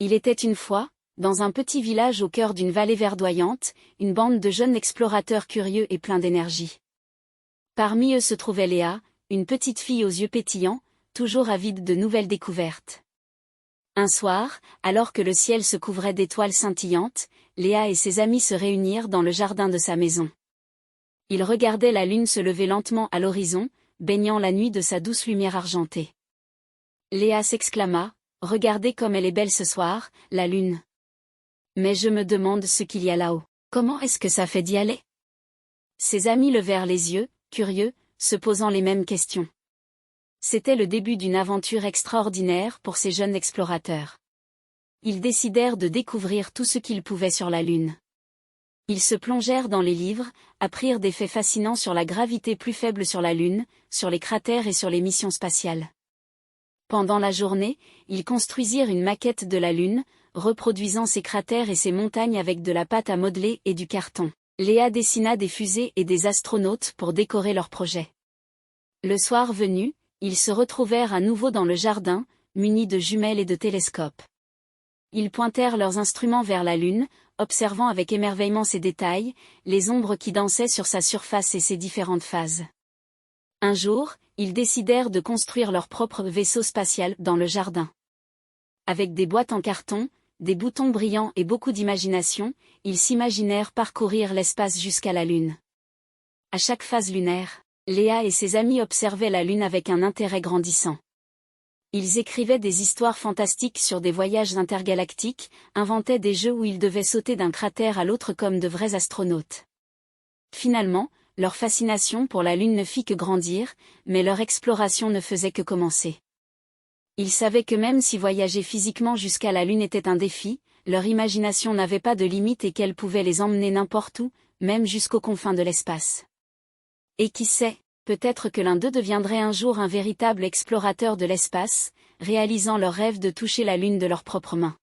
Il était une fois, dans un petit village au cœur d'une vallée verdoyante, une bande de jeunes explorateurs curieux et pleins d'énergie. Parmi eux se trouvait Léa, une petite fille aux yeux pétillants, toujours avide de nouvelles découvertes. Un soir, alors que le ciel se couvrait d'étoiles scintillantes, Léa et ses amis se réunirent dans le jardin de sa maison. Ils regardaient la lune se lever lentement à l'horizon, baignant la nuit de sa douce lumière argentée. Léa s'exclama, « Regardez comme elle est belle ce soir, la lune. Mais je me demande ce qu'il y a là-haut. Comment est-ce que ça fait d'y aller ?» Ses amis levèrent les yeux, curieux, se posant les mêmes questions. C'était le début d'une aventure extraordinaire pour ces jeunes explorateurs. Ils décidèrent de découvrir tout ce qu'ils pouvaient sur la Lune. Ils se plongèrent dans les livres, apprirent des faits fascinants sur la gravité plus faible sur la Lune, sur les cratères et sur les missions spatiales. Pendant la journée, ils construisirent une maquette de la Lune, reproduisant ses cratères et ses montagnes avec de la pâte à modeler et du carton. Léa dessina des fusées et des astronautes pour décorer leur projet. Le soir venu, ils se retrouvèrent à nouveau dans le jardin, munis de jumelles et de télescopes. Ils pointèrent leurs instruments vers la Lune, observant avec émerveillement ses détails, les ombres qui dansaient sur sa surface et ses différentes phases. Un jour, ils décidèrent de construire leur propre vaisseau spatial dans le jardin. Avec des boîtes en carton, des boutons brillants et beaucoup d'imagination, ils s'imaginèrent parcourir l'espace jusqu'à la Lune. À chaque phase lunaire, Léa et ses amis observaient la Lune avec un intérêt grandissant. Ils écrivaient des histoires fantastiques sur des voyages intergalactiques, inventaient des jeux où ils devaient sauter d'un cratère à l'autre comme de vrais astronautes. Finalement, leur fascination pour la Lune ne fit que grandir, mais leur exploration ne faisait que commencer. Ils savaient que même si voyager physiquement jusqu'à la Lune était un défi, leur imagination n'avait pas de limite et qu'elle pouvait les emmener n'importe où, même jusqu'aux confins de l'espace. Et qui sait, peut-être que l'un d'eux deviendrait un jour un véritable explorateur de l'espace, réalisant leur rêve de toucher la Lune de leurs propres mains.